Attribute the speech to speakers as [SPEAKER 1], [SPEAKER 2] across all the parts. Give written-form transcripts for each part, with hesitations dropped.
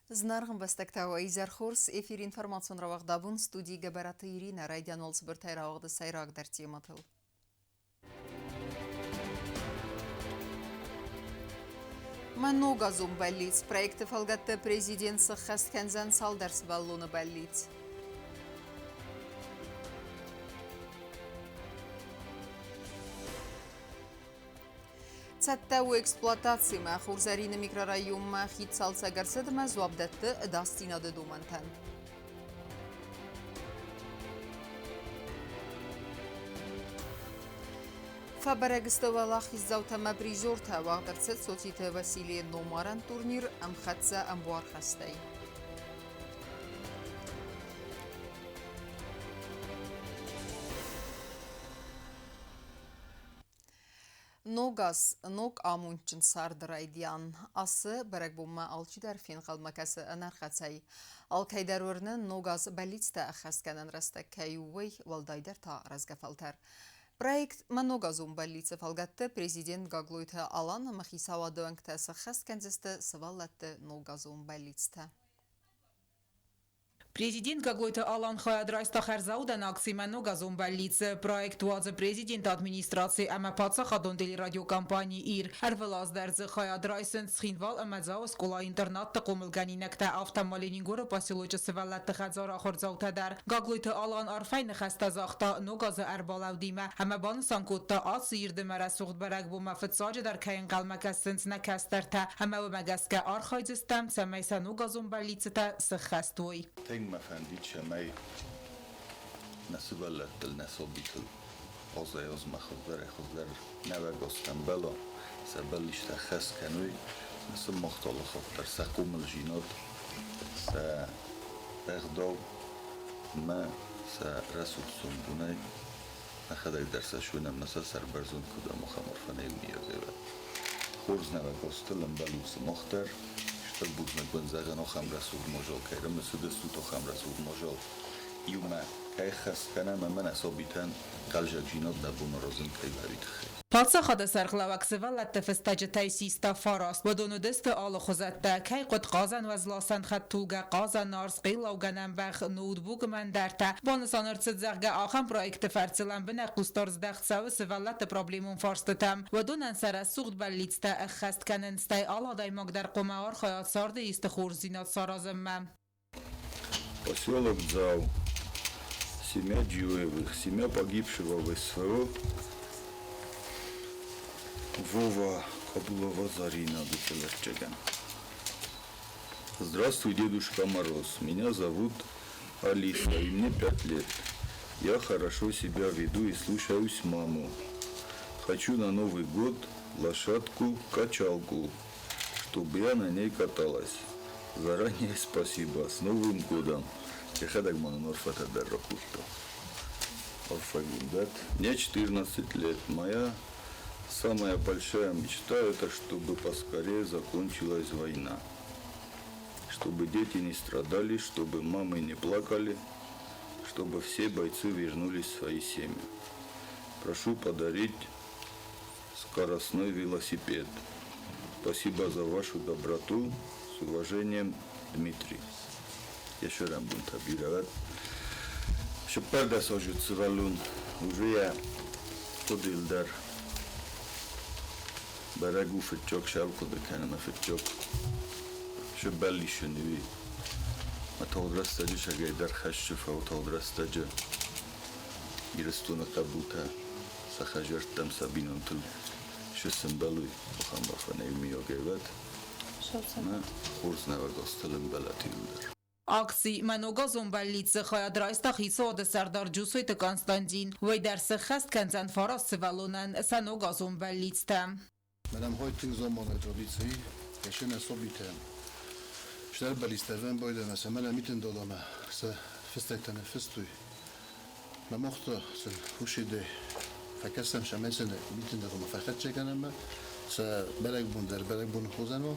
[SPEAKER 1] Знарган бастактава изархурс эфир информацион равагдабун студии габараты Ирина радиан олсбуртай равагды сайраг дартиематыл. Маногазум баллиц проекты фалгатты президент сахаст кензан салдарс баллуны баллиц. Цаттау эксплуатации ма хурзарин микрорайон ма хит салса гарсад ма зуабдатты дастинады думантан. Фабарагстовалах иззаутама призорта вагдерцет соците Василий Номаран турнир амхатса амбуар хастай. Ногас ног амунчин сардрайдян асы барагбума алчи дар фин қалмакасы анархацай. Алкайдарурны ногас балицта ахасканан раста кайувей валдайдар та разгафалтар. Проект Маногазум балица фалгатты президент Гаглойта Алан махисава дуангта сахасканзесты сываллатты Ногазум балицта.
[SPEAKER 2] Президент Гаглойта Алан Хаядрайста Харзаудан Аксиману Газумбаллице проект вазы президент администрации Амапаца Хадондели радиокомпании ИР Арвелаздерзы Хаядрайсын Схинвал Амадзау скола интернат Тақумылганинекта автомалинингуры поселочы Сывалатты Хадзара Хорзаутадар Гаглойта Алан Арфайны Хастазахта Ногазы Арбалавдима Амабан Санкутта Асы Ирдемара Суғдбарак Бума Фитсаджы Дар Кайын Қалмакасынс Накастерта Амау Магаска Архайзыстам Самайса Ногазумбаллицета Сыхастуй.
[SPEAKER 3] ما فهمید شمای نسبت دل نسبیت آزایز خود در نوگستم بلا سبلیش تخص کنوی مثل مختلف در سقوم الجینات س اقدام ما س رسول سندونه نخدای درسشونه مثل سربرزون کدام خمر فنی میازه و خورز نوگستلم بلوس مختر شتر بود نگون زغن آخم رسول مجال کردم مثل دستو آخم رسول مجال یوما که خست کنم من اصابیتن قلجک جینات نبون رازم که برید خیلی
[SPEAKER 2] Palsa xada sarglavak sevalat festaje taysista faras و دونو دست آل خوزت کی قد قازن و زلاسن خد توگه قازن نارس قیلاو گنم بخ نوتبوک من درته بانسان ارتزد زغه آخم پرویکت فرسلن بنا قستارز دخت سو سوالت پروبلیمون فارستتم و دونن سر سوخت بلیتسته اخست کنن ستی آلا دای مقدر قمار خیات سارده ایست خورزینات سارازم من
[SPEAKER 3] Поселок Дзау, семья Джиуевых, семья погибшего в СФО Вова Кабулова Зарина Бутылерчеган. Здравствуй, Дедушка Мороз. Меня зовут Алиса, и мне 5 лет. Я хорошо себя веду и слушаюсь маму. Хочу на Новый год лошадку-качалку, чтобы я на ней каталась. Заранее спасибо. С Новым годом. Мне 14 лет. Моя самая большая мечта это, чтобы поскорее закончилась война. Чтобы дети не страдали, чтобы мамы не плакали, чтобы все бойцы вернулись в свои семьи. Прошу подарить скоростной велосипед. Спасибо за вашу доброту. С уважением, Дмитрий. Еще раз буду табировать. Шепер да сожит свалун. Уже я ходил дар. Барагу фитчок, шавку да канема фитчок. Шебелли шуневи. А толдрастаджи шагай дар хашчуфа, а толдрастаджи. Ирестуна табута. Сахажертам сабинон тул. Шесембелуй. Ухамбафаней миогеват. ما خورز نوگستلم بلتی بودر
[SPEAKER 2] Акций Маногазум баллице Хаядрайста Хисода Сардар Джусойта Константин Вой درس خست کنزن فاراس سوالونن Саногазум баллицте.
[SPEAKER 4] Madame Reuting Zoman Trobici, Eschen Sobiten. Schnell Ballisteven Boyde, Samela mitten Dolama, Festekten Festui. Ma mochte se Fushide, Verkessen Schamesen mitten der Roma Verketschekanema, se Belegbunder, Belegbun Hosano,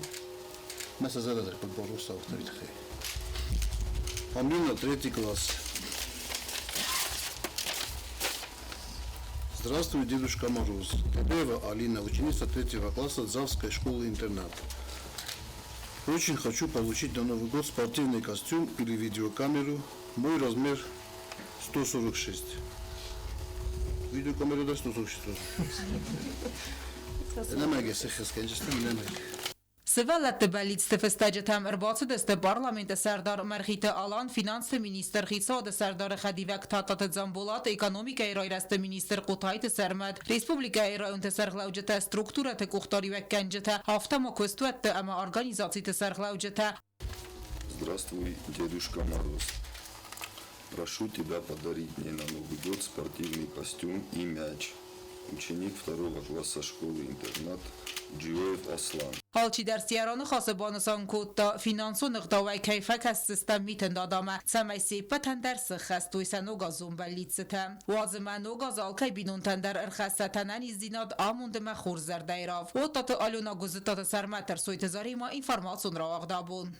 [SPEAKER 4] Messer Zeller, Borussa auf der Witte. Амина, 3 класс. Здравствуй, Дедушка Мороз. Тебева Алина, ученица 3 класса Дзавской школы-интерната. Очень хочу получить на Новый год спортивный костюм или видеокамеру. Мой размер 146. Видеокамеру да 146.
[SPEAKER 2] Սվալատ բալից տվստաջթամ ըրբացը դստը պարլամենտը սարդար մերխիտը ալան ֆինանսը մինիստր խիցոդը սարդարը խադիվակ թատատը ձամբոլատ էկոնոմիկայի ռոյրաստը մինիստր կուտայտը սարմատ ռեսպուբլիկայի ռոյունտը սարղլաուջտը ստրուկտուրատը կուխտարիվակ կանջտը ավտամոքոստուատը ամա օրգանիզացիты սարղլաուջտը
[SPEAKER 5] Здравствуй, дедушка Мороз. Прошу тебя подарить мне на Новый год спортивный костюм и мяч. Ученик 2 класса школы-интернат Джиоев Аслан.
[SPEAKER 2] Halçı dersiyarını xası banısan kutta finansu nıqdavay keyfek az sistem mitin dadama. Sameysi patan dersi xastuysa nogazun bellitsite. Vazıma nogaz alkay binun tender ırxastatanen izdinad amundime xurzer deyrav. O tatı aluna guzitatı sermeter soytizari ma informasyon ravaqdabun.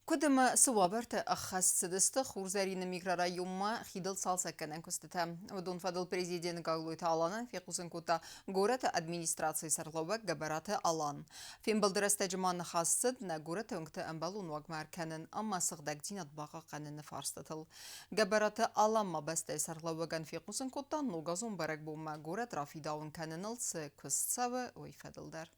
[SPEAKER 1] كدما سوابرت أخص سدست خورزارين ميكرورايوم خيدل صالسة كنن كستتا ودون فضل بريزيدين قاولو تعالان في قوسن كوتا غورة أدمينستراتسي سرلوك جبرات ألان فين بلدرست جمان خاصد نغورة تونكت أنبالون وغمار كنن أما سغدك دينات باقا قنن فارستتل جبرات ألان ما بست سرلوكن في قوسن كوتا نوغازون برق بوما غورة رافي داون كننلس كستساوة ويفدل در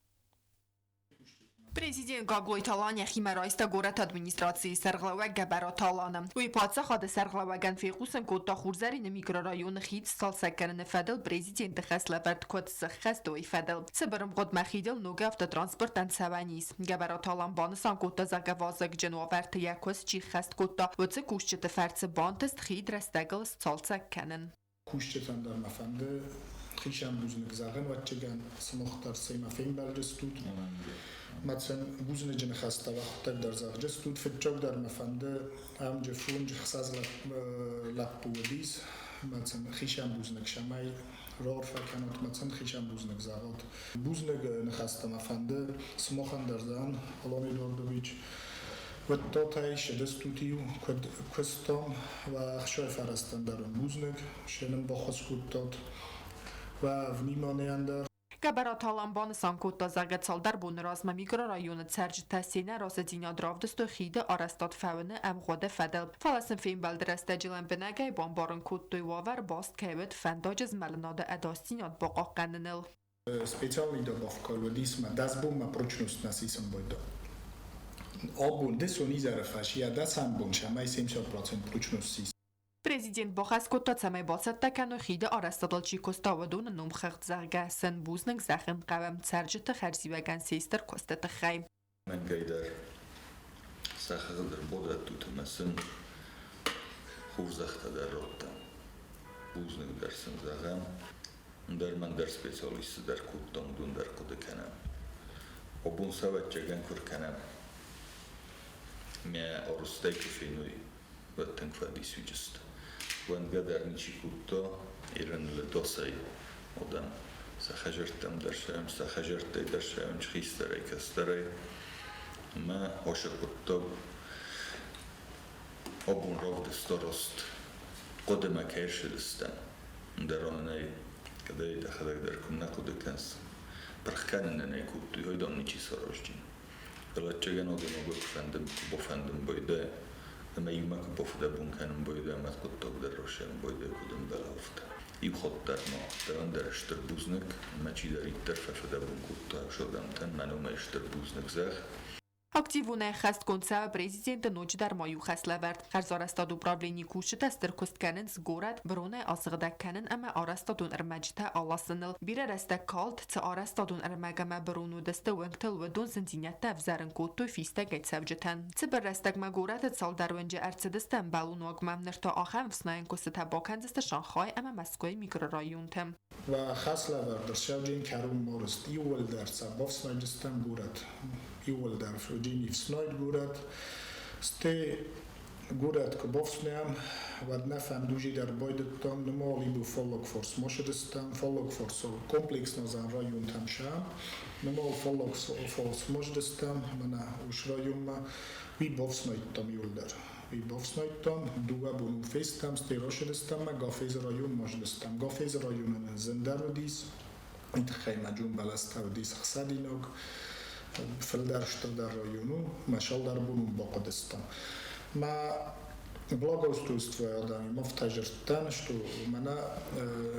[SPEAKER 6] Президент Гагой Талания химерайста город администрации Сарглава Габара Талана. Уи паца хада Сарглава Ганфикусен кота хурзарин микрорайон хит сталсакерн федел президент Хаславерт кот сахастoi федел. Сабарм год махидел нога автотранспорт ансаванис. Габара Талан бансан кота загавазак дженуаверт якос чи хаст кота вце кушчете ферце бантест хид растагл сталсакерн.
[SPEAKER 7] Кушчетан дар мафанде خیشم بوزنگ زاغن و چگان سمختار سیما فیم بالجستود مثلا بوزن جن خسته وقت در زاغ جستود فتچوک در مفنده هم جفون جخساز لب بودیس مثلا خیشم بوزنگ شمای رار فکنات مثلا خیشم بوزنگ زاغت بوزنگ نخسته مفنده سمخن در زان علامه دوردویچ و تاتایش دستوتیو کستم و خشای فرستن در بوزنگ شنم با خسکوت داد و внимание
[SPEAKER 6] Габараталан бансан кота загацал дар бун разма микрорайоны церж тасина расединя дравдысто хиде арастат фауны ам годе федел. Фаласен фейм балдрасте жилен бенагай бомбарın kottui вавар баст кевет фендажыз малнада адастинят бaqaq qanınıl.
[SPEAKER 7] Специальный добавка лодисма дазбума прочность насисам бойда. Обун десони зарафашия дасан бун шамай 70% прочности.
[SPEAKER 6] Президент Бохас кота цамай басат такану хиде арастадал чи коставадун нумхагт заргасен бузныг захын qavam царжыты харзиваган сестер костаты хай.
[SPEAKER 3] Мен гайдар сахагдар бодат тутмасын хурзахта даротта. Бузныг дарсын загам дарман дар специалист дар куттам дун дар кудекана. Обун саватчаган куркана. Мя орустай кфинуй ваттан квадис вижст. Вангадарничи кутто иран ледосай одан сахажертам даршаем сахажертай даршаем чхистарай кастарай ма ошакутто обун ровд сторост قدما كيرشلستان даронай кадай дахадаг даркумна кудеканс прахканнанай кутто йойдон ничи сорожчин велачеген одан обукфандым бофандым бойда ما يومك بفدا بونكان بويدا ما تقطع در روشن بويدا کدوم بلافت ای خود در ما دران درش در بوزنک ما چی داری در فدا بونکوتا شدم تن منو ماش در بوزنک زخ
[SPEAKER 6] Активуна хаст конца президента ночь дар мою хаславерт. Харзарастад управление кушта стеркостканен с город броне асгдакканен ама арастадун армажта аласыныл. Бире раста калт ца арастадун армагама брону дасте венктел ведун зендинята взарен коту фиста гайтсавжтан. Цбер растак магорат цал дарвенже арцедестен балун вагмам нерта ахам вснаен коста бакандест шанхай ама Москвой микрорайонтем.
[SPEAKER 7] و خاصلوار در شوجین کارون مورست ایول در سباف سنجستان گورد ایول در فروجین افسناید گورد سته گورد که بافسنیم و نفهم دوجی در باید تام نمالی بو فالک فورس مشدستان فالک فورس کمپلکس نزان رایون تام شام نمال فالک فورس مشدستان منا وش رایون ما وی بافسناید تام ایول در وی بافسناید تام دوگا بونو فیستم ستیراشدستم ما گافیز رایون مشدستم گافیز رایون زندار ودیس انتخای مجون بلست ودیس خسادینوگ فلدرشتر در رایونو مشال در بونم با قدستان ما благоустройство адами мо в тажиртан что мана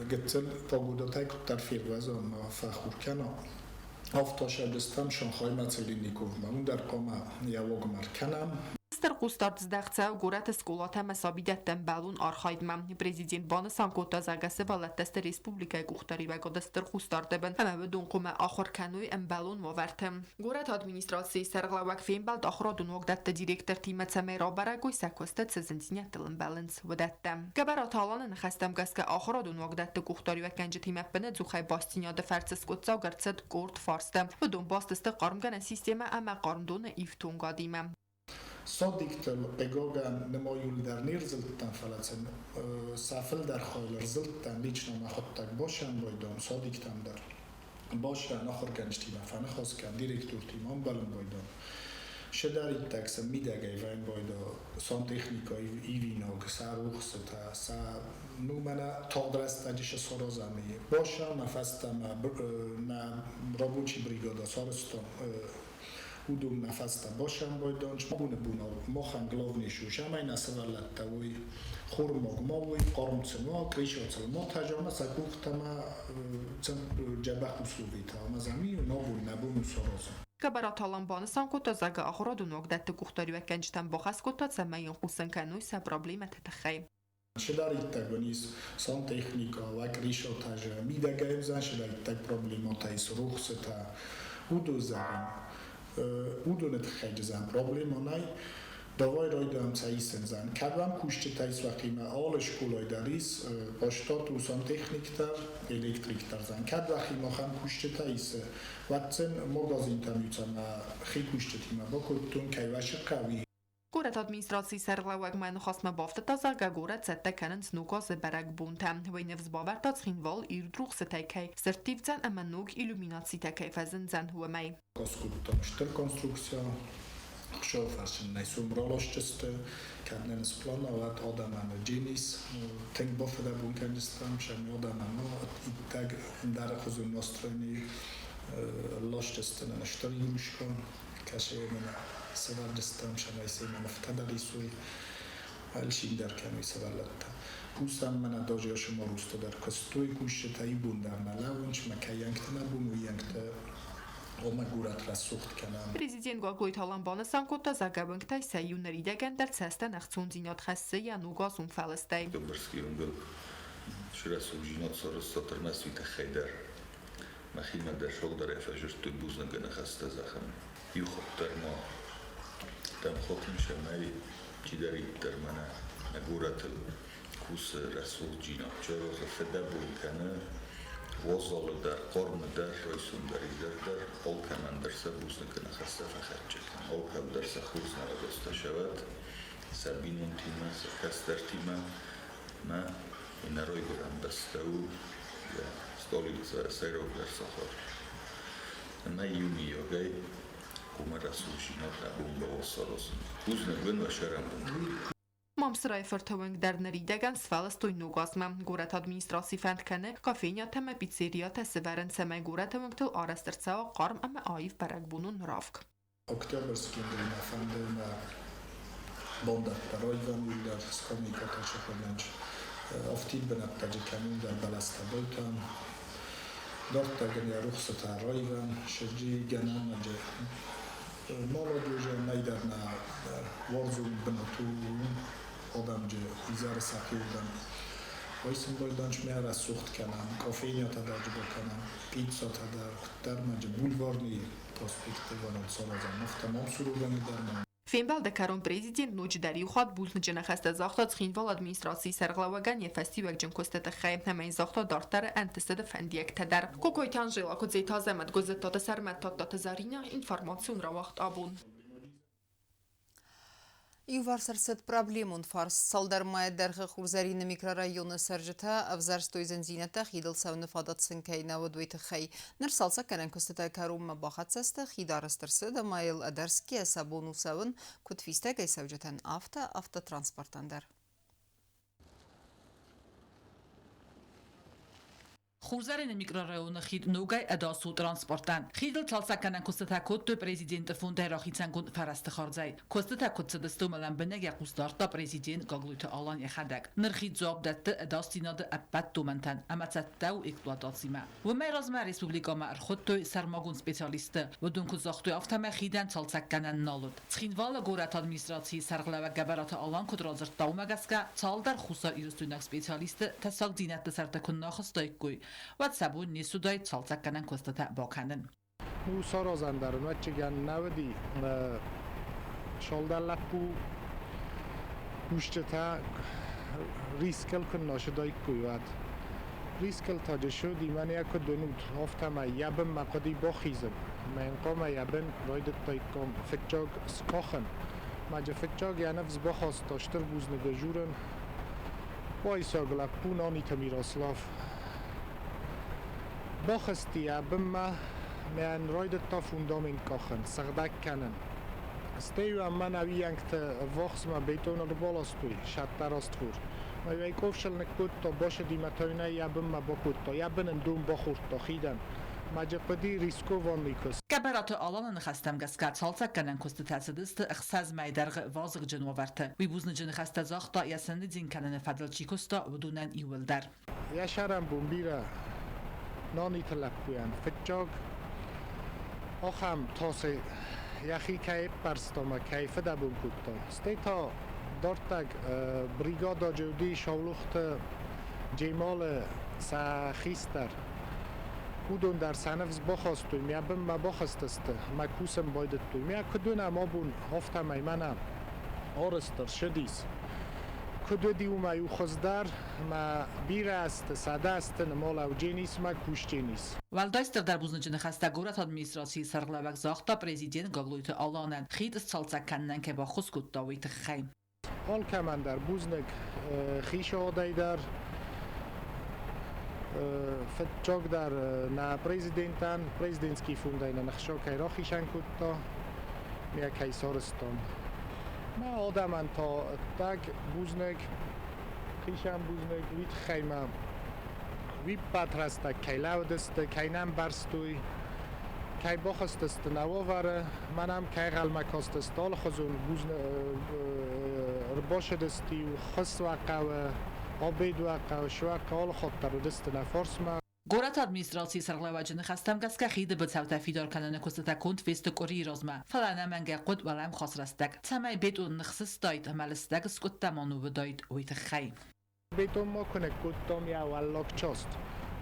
[SPEAKER 7] гетел погодатай кутар фирвазон ма фахуркана автошабистам шанхай мацелиников ман дар кома явог марканам
[SPEAKER 6] Ստր կուստարտ զդեղցը գուրատը սկոլաթը մեսաբիդետ բալուն արխայդման Պրեզիդենտ բանը սանկոտա զագասը բալատտեստը ռեսպուբլիկայ կուղտարի վագոդը ստր կուստարտ էբն հմավը դունկումը ախորքանույ բալուն մովարդը Գուրատ ադմինիստրացիի սերղլավակ ֆիմբալ դախրոդուն ոգդատը դիրեկտր թիմը ծամեր աբարագույ սակոստը ծզնցինյատլն բալնց վդատը Գաբարատ հալանը նխաստամ գասկը ախրոդուն ոգդատը կուղտարի վականջը թիմը բնը ձուխայ բաստինյադը ֆարցս կոցավ գրծդ կորդ ֆարստը վդուն բաստստը կարմգանը սիստեմը ամա կարմդոնը իվտուն գադիմը
[SPEAKER 7] صادقتل بگوگن نمایول در نیر زلتن فلاتن سافل در خال زلتن لیچنا ما خود تک باشن بایدان صادقتم در باشن آخر گنجتی من فن خواست کن دیرکتور تیمان بلن بایدان شداری تکس میدگی وین بایدا سان تکنیکای ایوینا که سر رخصتا سر نو منه تادرست تجیش سرازمی باشن نفستم نه رابوچی بریگادا سارستان Удум нафаста бошам бойдон чмабуне буна мохан главнишу шамай насавалаттавой хурмогмовой қормцмо кришоцлмо тажама сакуктама джабах условита мазами новой набуну сорозо
[SPEAKER 6] Գաբարատ հալամբանը սանկոտա զագա ախորոդուն ոգդատը կուղտարի վականջտան բոխաս կոտած ամային խուսնկանույ սա պրոբլիմը թթխայ
[SPEAKER 7] Շդարիտագոնիս սան տեխնիկա վակ ռիշոտաժը միդագայև զան շդարիտագ պրոբլիմոտայ սրուխսըտա ուդուզան Udunit خیجزن پروبلمانای دوای رایدام سایسن زن کدام کوشت تایس وقتی ما آلش کولای داریس باشتات وسان تکنیک تر الکتریک تر زن کد وقتی ما خم کوشت تایس وقتن مغازین تمیتم خی کوشت تیما با کدتون کیوش قوی
[SPEAKER 6] Գորատ ադմինիստրացիի սերղլավագման խասմը բավտը տազագա գորատ ծետտը կաննց նուգոզը բարակ բունտը վայնև զբավարտած խինվալ իր դրուղ ստայքայ սրտիվ ձան ամանուգ իլումինացի տակայ վազն ձան հուամայ
[SPEAKER 7] Կոսկուտտան շտր կոնստրուկցիա խշով ասին նայսում ռոլոշճստը կադնենս պլանավատ ադամանը ջինիս թենք բոֆեդա բունքանջստամ շամի ադամանը իտագ դարը խոզուն նոստրենի լոշճստը նշտր յուրուշկան կաշե մենա سوالدستم شمایسی من افتادی سوی الشین در کنوی سوالدتا پوستم من داجی شما روستا در کستوی کوشت تایی بوندر نلاونش مکه ینکت نبون و ینکت اوما گورت را سوخت کنم
[SPEAKER 6] Պրեզիդենտ Գագոյ Թալամբանը սանկոտա զագաբնկտայ սայյունների դագան դար ցաստան աղցուն զինոտ խասսը յանուգազում ֆալստայ
[SPEAKER 3] Դոմբրսկի ունգլ շրասու ժինոտ սորստա տրմասվի տխայդար մախիմա դար շողդար եֆաժրտու բուզնը գնախաստա զախամ յուխոտ տերմա Там хотим шамай чидари термана нагуратл кус расул джина чороза феда булкана возол дар корм дар ройсун дар идар ол командир сабусна кана хаста фахачек ол хабдар сахусна радоста шават сабинун тима сакастар тима ма инарой гурам бастау я столица сайров дар сахар на июни окей
[SPEAKER 6] Մամսրայ ֆրթվենք դարների դագան սվալստոյ նուգազմա գորատ ադմինիստրացի ֆանդքանը կաֆենյա թեմը պիցերիա թեսվերեն սեմայ գորատը մկտել արաստրցավ կարմ ամը այվ բարակբունուն ռավք
[SPEAKER 7] Օկտոբերսկին դրինա ֆանդերնա բոնդատ տարոյվան ուլդար սկամիկա տաշապանանչ ավտիտ բնատ տաջիկանուն դար բալաստաբոյտան դորտագն երուխսը տարոյվան շրջի գանան աջե Молодежи найдерна ворзун бнату адамже изар сахилдан Вайсим бойдан шмера сухт канам кофейня тадар боканам пицца тадар дармаже бульварни проспекты ванам соразам муфтамам сурувани дармам
[SPEAKER 6] Ֆինվալ դեկարոն պրեզիդենտ նոջ դարի ուխատ բուլն ջնախաստը զախտած խինվալ ադմինիստրացիի սերղլավագան եւ ֆեստիվալ ջնքոստը տխայ համայն զախտա դարտարը անտեսը ֆանդիեք թդար կոկոյթան ժելակո ձեթազեմդ գոզետոտը սարմատ տոտը զարինա ինֆորմացիոն ռավախտ աբուն
[SPEAKER 1] Իվարսարսետ պրաբլիմուն ֆարս սալդարմայ դերխը խուրզարինը միկրարայոնը սարժտա ավզարստոյ զենզինետը խիդլ սավնը ֆադացին կայնավը դույթը խայ նր սալսա կրանքոստետայ կարում բախացեստը խիդարստրսը դամայել ադարսկի ասաբոնու սավն կուտվիստե գայսավջետան ավտոտրանսպորտանդար
[SPEAKER 2] Խուրզարին միկրոռայոնը խիդ նուգայ ադասու տրանսպորտան խիդլ ցալսականան կոստակոտ պրեզիդենտը ֆունդերախիցան կոն ֆարաստը խորձայ կոստակոտ ցդստոմալան բնեգ յակուստարտա պրեզիդենտ գագլույթը ալան յախադակ նրխի ձոբդատը ադաստինադը ապատտոմանտան ամացատտау էքսպլուատացիմա վմերազմա ռեսպուբլիկամա արխոտո սարմագուն սպեցիալիստը ոդունք զախտո ավտամա խիդան ցալսականան նալոտ ցխինվալը գորատ ադմինիստրացիի սարղլավա գաբարատը ալան կոտրազրտау մագասկա ցալդար խուսար իրստունակ սպեցիալիստը տասակ դինատը սարտակուն նախստայկույ WhatsApp-ուն նիսուդայ ցալցականան կոստատա բոքանն
[SPEAKER 7] ու սորոզանդարն վաճգան նավդի շոլդալապու ուշտա ռիսկել կնոշդայ կույատ ռիսկել թաջշու դիմանիա կդունուտ հոֆտամա յաբն մակդի բոխիզն մեն կոմա յաբն ռոյդտայկոմ ֆեճոգ սկոխն մաջը ֆեճոգ յանավ զբոխոս տոշտր բուզնը գժուրն պոյսոգլա պունոնիթ Միրոսլավ Bochestia bimma men roidet ta fundament kochen sagdak kanen Steu am man aviankt voxma beton de bolostui shattarostfur Ma wij kofshel nekut to boshe di matona ya bimma bokut to ya benen dum bokhurt to khidan Ma jepdi risko vonnikus
[SPEAKER 2] Գաբարատը ալանը նխաստամ գասկա ցալցականան կոստատացդստը ըխսազ մայդարղ վազղ ջնովարտը վիբուզնը ջնխաստազախտա ясանды ձինկանանը ֆադալչիկոստա վդունան իվլդար
[SPEAKER 7] Yaşaram bumbira Nonitalapuyan fitjog Ocham tose Yachi kaip barstoma kaife da bunkutto Steta dortag brigada judi şavluxt Cemal sa xistar Udun dar sanavs boxostuy ya bim ma boxostast ma kusem boydettuy ya kuduna mabun hafta maymana orster shedis کدودی اومای خوزدار ما بیراست ساداست نمال اوجینیس ما کوشتینیس.
[SPEAKER 2] والدایستر در بوزنجن خسته گورت ادمینستراسی سرقلبک زاختا پرزیدنت گاگلویت آلانن خید سالسکنن که با خسکوت داویت خیم.
[SPEAKER 7] حال کمان در بوزنگ خیش آدای در فتجاگ در نا پرزیدنتسکی فوندای نخشا که را خیشن کتا میا کیسارستان. ما آدمان تا تاگ بوزنگ خیشم بوزنگ ویت خیمم وی پاترسته کی لودسته کی نم برستوی کی بخستست نوآوره منم کی غلمکاست استال خزون بوزن رباش دستی و خس وقعه آبید وقعه شوقه خاطر دست نفرس ما
[SPEAKER 2] گورت ادمینستراسی سرقلواجن خستم گسکه خید بتساوت فیدار کنن کستا کند فیست کوری رازما فلانه منگه قد ولم خسرستک تمای بدون نخصص داید مالستک سکوت تمانو بداید ویت خیم
[SPEAKER 7] بدون ما کنه کدام یا ولاک چاست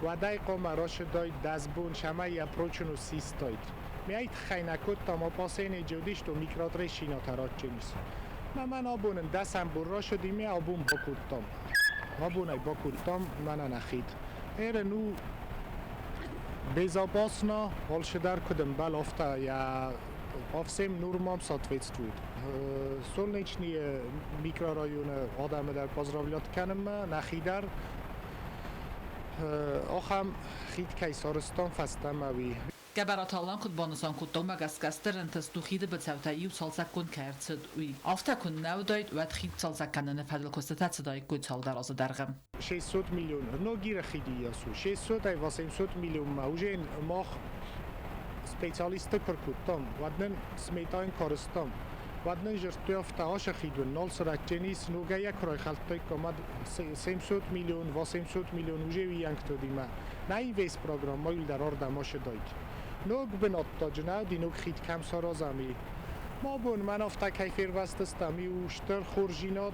[SPEAKER 7] و دای قوم راش داید دزبون شمه یا پروچنو سیست داید میایت خینه کد تا ما پاسین جودیش تو میکرات ریشینا ترات چنیس من آبونن دستم بر را شدیم یا آبون با کدام آبونای با کدام من نخید نو безопасно волшедар кудем бал офта я овсем нормам соответствует солнечные микрорайоны одамы дар поздравлят канем нахидар охам хит кайсарстан фастамави
[SPEAKER 2] گبرات آلان خود بانسان کدام مگسکستر انتستو خیده بتساوتا یو سالسکون کرد وی آفتا کن نو داید و خید سالسکنن فدل کستت صدای کوی سال در آز درغم
[SPEAKER 7] 600 میلیون نو گیر خیدی یاسو 600 ای و 700 میلیون موجین ماخ سپیشالیست کرکوتام ودن سمیتاین کارستام ودن جرتوی افتاش خیدون نال سرکتنیس نوگه یک رای خلطای کمد 700 میلیون و 700 میلیون وجه وی انکتو دیما نه این ویس پروگرام مایل در آردماش داید نوگ بنات تا جناو دی نوگ خید کم سارازمی ما بون من افتا کیفیر وستستمی و شتر خورجینات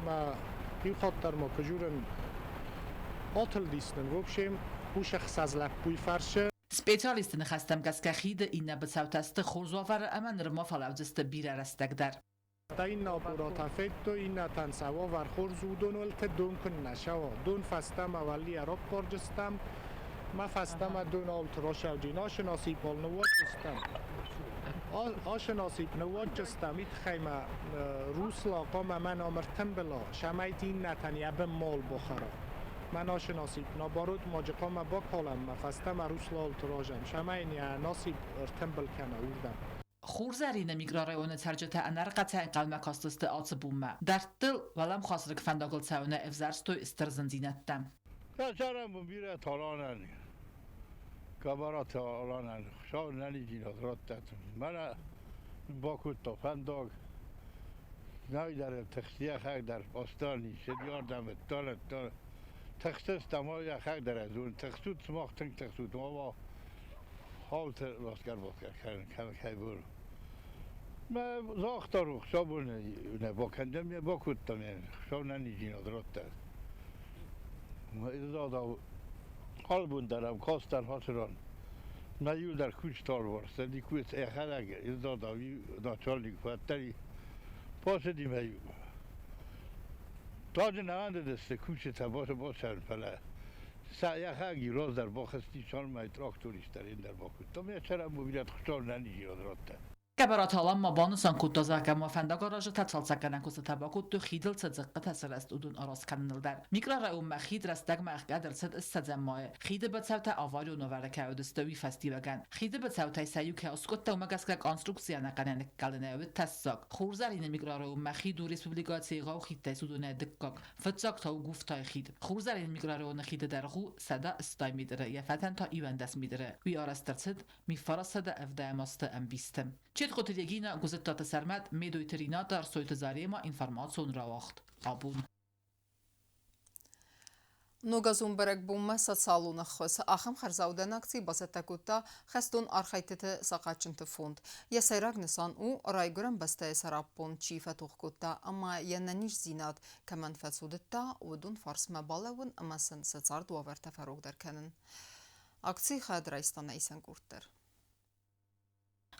[SPEAKER 7] ما بیو خاطر ما کجورن آتل دیستن وبشیم بو شخص از لپوی فرشه
[SPEAKER 2] سپیشالیست نخستم گسکه خید این نبتساوتست خورزوافر امن رما فلاوزست بیره رستک در
[SPEAKER 7] تا این ناپورات افت این نتنسوا ورخور زودون ولت دون کن نشوا دون فستم اولی عرب پرجستم ما فستم دون آلتراش و جیناش ناسیب پال نوات جستم آش ناسیب نوات جستم ایت خیمه روس لاقا من آمرتم بلا شمایت این نتنیه به مال بخرا من آش ناسیب نبارود ماجقا ما با کالم ما فستم روس لالتراجم شماین یا ناسیب ارتم بلکنه اوردم
[SPEAKER 2] خورزارین میگرارایون ترجمه انر قطع قلم کاستست آت بومه در دل ولم خاصرک فنداگل ساونه افزارستو استرزندینتم
[SPEAKER 8] Kaçarım bu bire talanan. Kabara talanan. Şov nani cinat rattatım. Bana bakut da fendag. Naydarım textiye xak der. Ostani şed yardım et. Talet. Textis tamaya xak der azun. Textut smaktın textut. Ama halt vaskar kan bur. ما زاختار خشابون نه با کندم یا با کودتم یعنی خشاب ننیجین ادرات ما ازادا قلبون دارم کاستن هاتران نیول در کوچ تار ورست دی کوچ اخلاق ازادا وی ناچارلی کوتری پاس دی میو تاج نهانده دست کوچ تباس باشن فلا سعی روز در باخستی شان می تراکتوریش در این در باکودتم یا چرا موبیلت خشاب ننیجین ادرات
[SPEAKER 2] Գաբարաթալան մաբանուսան կուտոզակա մոֆանդա գարաժը թացալցականան կուստաբակուտ խիդլ ցծկը թասրաստ ուդուն արոսկաննլդար միկրարայում մախիդ ռաստակ մախկադրցդ սցամայ խիդը բացավտա ավարյո նովարակայոդստովի ֆեստիվալական խիդը բացավտա սայուքա սկոտտա մագասկա կոնստրուկցիանականան կալնեավը թասակ խուրզարին միկրարայում մախիդ ու ռեսպուբլիկացի գավ խիդտես ուդունե դկկ ֆծակ թա գուֆտայ խիդ խուրզարին միկրարայում խիդը դարխու սադա ստայմիդրը եֆատան թա իվանդաս միդրը վի արաստրցդ մի ֆարասադա evdamastı embistem Çet xotilegina guzettata sermet medoyterinata arsoyta zarema informacion ravaxt abun
[SPEAKER 1] Նոգազում բրակբումը սոցիալունը խոս ախմ խրզաուդան ակցի բասետակուտա խստուն արխայտետը սակաչնտը ֆոնդ եսայրակ նսան ու ռայգուրան բստայ սարապոն չիֆա թողկուտա ամա յանանիշ զինատ կման ֆացուդտա ودون فارس مبالغون امسن سزار دوور تفرق درکنن ակցի խադրայստան այսան կուրտեր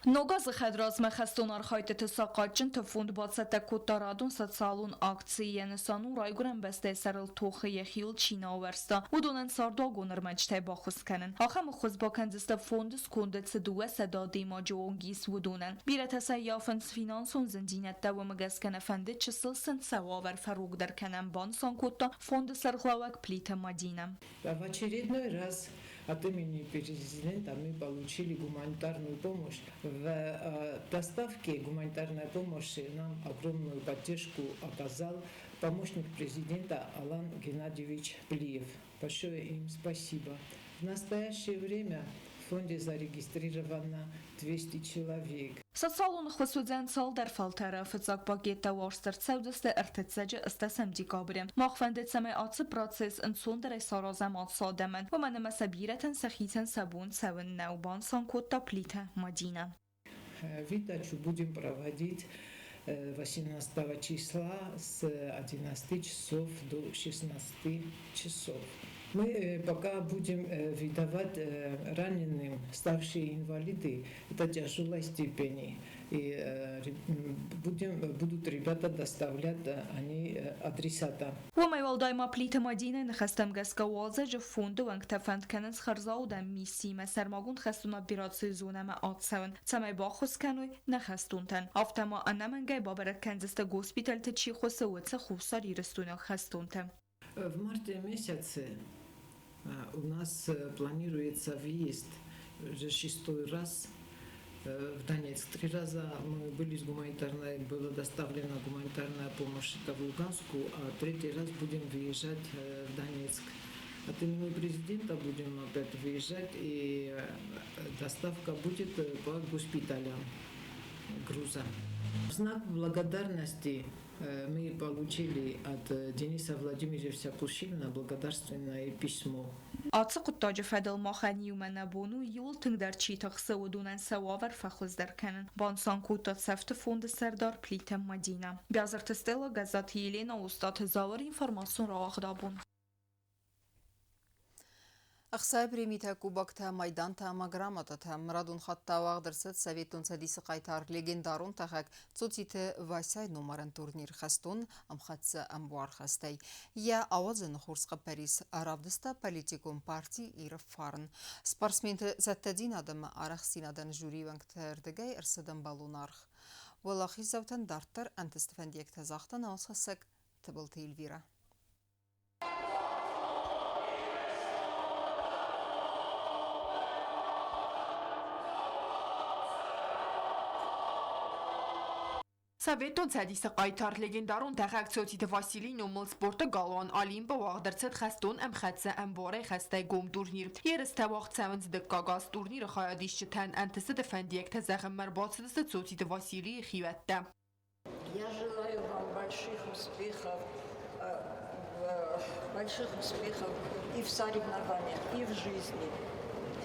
[SPEAKER 9] Նոգազը խեդրազմը խստուն արխայտետը սակաչն թվունդ բացետը կոտարադուն սացալուն ակցի ենեսանու ռայգուրեն բեստեսարել թողը եխիլ չինա ուվերստա ուդունեն սարդոգուն ըրմեջ թե բախուսկենն ախամը խոզբակենձստը ֆոնդս կոնդեցը դուը սեդադի մաջողոնգիս ուդունեն բիրեթեսա яфնց ֆինանսուն զնդինետտա ու մգասկեն əfəndi չսլսն սավավեր фарук դարքենən բանսան կոտա фонды сархлавак плита Мадина.
[SPEAKER 10] В очередной раз от имени президента мы получили гуманитарную помощь. В доставке гуманитарной помощи нам огромную поддержку оказал помощник президента Алан Геннадьевич Плиев. Большое им спасибо. В настоящее время в фонде зарегистрировано 200 человек.
[SPEAKER 9] Սոցիալուն խոսուձեն ցալ դերֆալտերը ֆծակ պակետա վարստերցեուդստը ըրտեցեջը ըստասեմ դիկաբրեմ մախվանդեցեմ ացը պրոցես ընցունդր է սարոզեմ ացադեմեն ոմանը մասաբիրետեն սխիցեն սաբուն ցավն նաուբան սանկոտա плита Мадина.
[SPEAKER 10] Выдачу будем проводить 18 числа с 11 часов до 16 часов. Мы пока будем выдавать раненым ставшие инвалиды, это тяжелой степени. И будут ребята доставлять они адресата.
[SPEAKER 9] ومایوالدایما پلیت مدینه نخستم گسکا وازه جو فوندو انگ تفند کننز خرزاو دم میسی مسرماگون خستون ابیرات زونم آتسون تمای باخوز کنوی نخستون تن افتما انمنگای بابرک کنزست گوسپیتال تچی خوصه وطه خوصاری رستون خستون تن.
[SPEAKER 10] В марте месяце у нас планируется выезд уже 6-й раз в Донецк. 3 раза мы были с гуманитарной, была доставлена гуманитарная помощь в Луганску, а 3-й раз будем выезжать в Донецк. От имени президента будем опять выезжать, и доставка будет по госпиталям груза. В знак благодарности мы получили от Дениса Владимировича Пушилина благодарственное письмо.
[SPEAKER 9] Ացը կուտաջը ֆեդել մախանի ու մենաբոնու յուլ թնգդար չի թխսը ուդունեն սավավար ֆախոզ դարքանն բանսան կուտա ծեվտը ֆոնդը սերդար պլիթը Մադինա. Բյազրտը ստելը գազատ Ելենա ուստատ հզավար ինվորմասուն ռաղդաբուն.
[SPEAKER 1] Ախսայ պրիմիթը կուբակթը մայդանթը մագրամատը մրադուն խատտա վաղդրսըտ սավետուն ծադիսը qaytar լեգենդարուն տաղակ ծոցիթը վասյայ նոմարն տուրնիր խստուն ամխացը ամբուար խստայ я ավազն խուրսկը պերիս արավդստա պոլիտիկում պարտի իր ֆարն սպարսմենթը զատտադին ադամը արախսինադան ժուրի վանքթերդգայ ըրսդն բալունարխ վլախի զավտան դարտր անտստվանդիեք թազախտան ասխսակ թբլթի Իլվիրա
[SPEAKER 6] Սավետոն ցադիսը qaytar լեգենդարուն տեղակցոցի Վասիլի նոմլ սպորտը գալոան ալիմբը վաղդրցդ խաստոն ըմխացը ըմբորե խաստայ գոմ տուրնիր։ Երստա վաղցավնց դկկագազ տուրնիրը խայադիշ չթան անտսը դվանդիեք թզաղմար բացդսը ծոցի Վասիլի խիվատտա։
[SPEAKER 11] Я желаю вам больших успехов и в соревнованиях, и в жизни,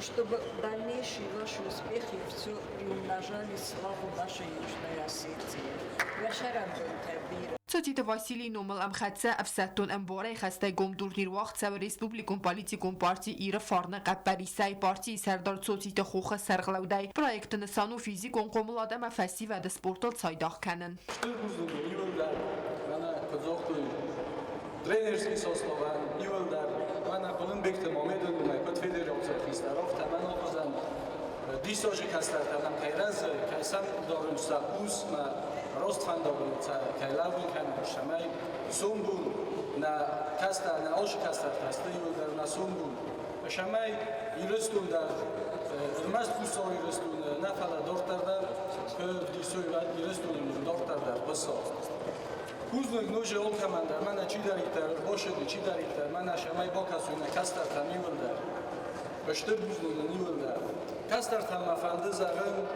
[SPEAKER 11] чтобы дальнейшие ваши успехи все приумножали славу нашей Южной Осетии.
[SPEAKER 6] Ծոցի Վասիլի նոմլ ըմխացը əfsətton ըմբորե խաստայ գոմ տուրնիր վաղցավը ռեսպուբլիկոն պալիտիկոն պարտի իրը ֆարնը qəppərisay partի սարդար ծոցի խոխը սərğlavday proyektini sanu fizikon qomuladama festivalda sportal saydaq kənin.
[SPEAKER 12] Тренерский состав, Юлдар, она Колумбик Тимомедон, кот федерация Христаров, таман опозан. Дисожи кастар, таман Кайраз, Кайсан дорун сакус, на Ростфандову, Кайлаву, Кан Шамай, Сумбун, на каста, на Олши кастар, касты Юлдар, на Сумбун. Шамай, Иростун, да, Маст Кусо Иростун, Нафала Дортардар, Дисой Иростун, Дортардар, Босо. Кузник ноже олкаманда, мана чи даритар, бошеди чи даритар, мана шамай бокасуна кастар тамивлда. Бештер бузнуна нивлда. Кастар тамафанды загын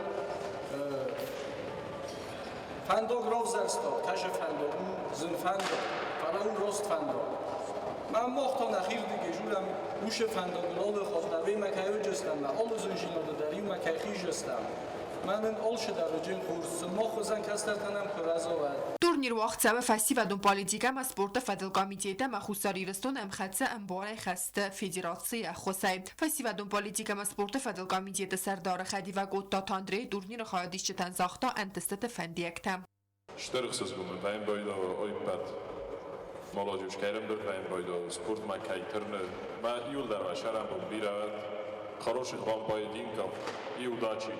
[SPEAKER 12] фандог ровзарсто, каже фандог, зин фандог, фарау рост фандог. Ман мохтон ахирдиге журам уше фандог лолы хоздаве макаю жестам, олы зинжинода дари макай хижестам. Манын олше дарыжин курс, мохозан кастар танам кыразовад.
[SPEAKER 6] Турнир вaqtсавы фестивалдун политикама спорта федерал комитета махусари растон эмхатса эмборе хаста федерация хосай. Фестивалдун политикама спорта федерал комитета сардары хадива готта тандре турнир хаядишчетан захта антестete фендиекта.
[SPEAKER 13] Штырхсыз гумы вайн бойдо ойпат. Молодежь керемдер вайн бойдо спорт макайтырны. Ма юлдар ва шарам бират. Хороших вам поединков и удачи.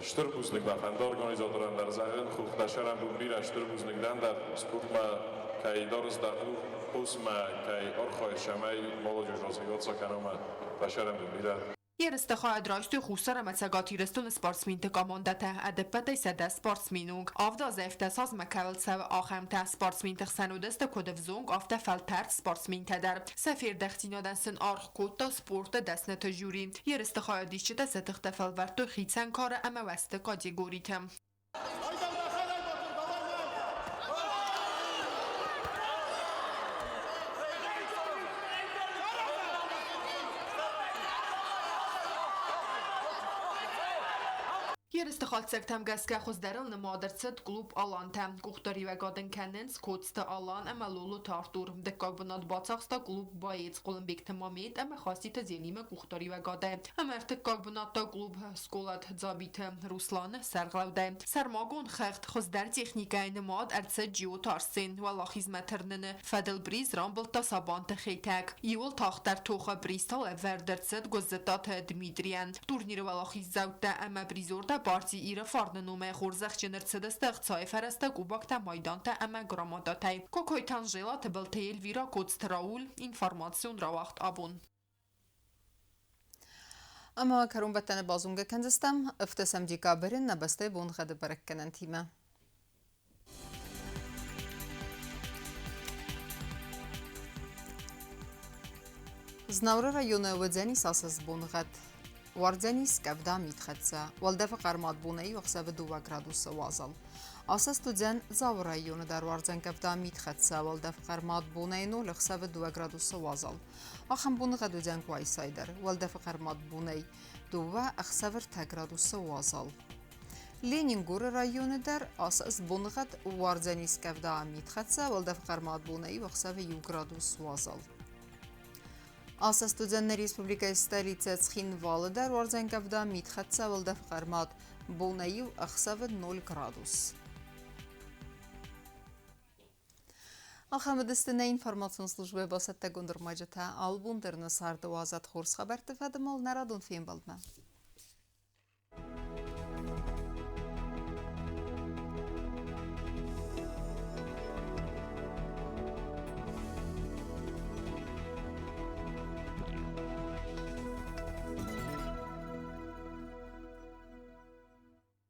[SPEAKER 13] Штырбузник бафанда организаторан дар загын хулхташарам бумбира штырбузникдан дар спортма кай дорздану пусма кай орхой шамай молодежь розготса канома башарам бумбира
[SPEAKER 6] Երստը խայադրաշտի խուսարը մեցագատիրստուն սպորտսմինտը կամոնդատը ադեպպետը սեդա սպորտսմինունգ ավդա զեվտասազ մակավլցավ աղամտա սպորտսմինտը խսանուդստը կոդվզունգ ավտա ֆալպերտ սպորտսմինտը դար սեֆիր դեղտինոդանսն արխ կոտա սպորտը դասնետը ժյուրի երստը խայադիշչտը սետղտը ֆալվարտը խիցան կարը ամավաստը կատեգորիթը Երստը խալցակտամ գասկա խոզդարել նմադրցդ կլուբ ալանտամ կուղտարի վագադն կեննենց կոցտը ալան əmə լոլու տարտուր դկակ բնատ բացախստա կլուբ բայեց Կոլումբիկ թմամիտ əmə խաստիտը զենիմը կուղտարի վագադը əmər դկակ բնատա կլուբ սկոլատ ձաբիթը Ռուսլանը սərղլավդը սərմագոն խեղտ խոզդար տեխնիկայի նմad ərցը ջիոտ արսին վալա խիզմətրննը ֆədil բրիz ռամբլտա սաբանտը խեյտակ իول թախտար թողը բրիստալ է վերդրցդ գոզետատ Դմիտրիան տուրնիրը վալա խիզզավտը əmə բրիզորդը Partի իրը ֆարննում է խորզախ ջներցդը ստեղծայ ֆարաստա կուբակտա մայդանտա ամա գրամադատայ կոկոյթան ժելա թբլթեյլ վիրա կոցտրաուլ ինֆորմացիոն ռավախտ աբուն
[SPEAKER 1] Ama karun bettene bazunga kendistem iftesem dikaberin nebeste bun xede berekkenen time Znavra rayonu vedzeni sasız bun xed Вардзянис кавда митхатса, валдефа қармат бунай вақсавы 2 градус вазал. Аса студент Завр районы дар Вардзян кавда митхатса, валдефа қармат бунай 0 вақсавы 2 градус вазал. Ахам буны гадудзян квайсайдар, валдефа қармат бунай 2 вақсавы 3 градус вазал. Ленингур районы дар асас бунғат Вардзянис кавда митхатса, валдефа қармат бунай вақсавы 1 градус вазал. Аса студентների республիկայի ստելիցը Ցխինվալը դար Վարդզենկավդա միտխացա վլդավ qarmat բունայու ախսավը 0 գրադուս Ախամդստնե ինֆորմացիոն службы басатта гондурмаджата албундерны сарды азат хорс хабар тфадымал нарадун фембалдна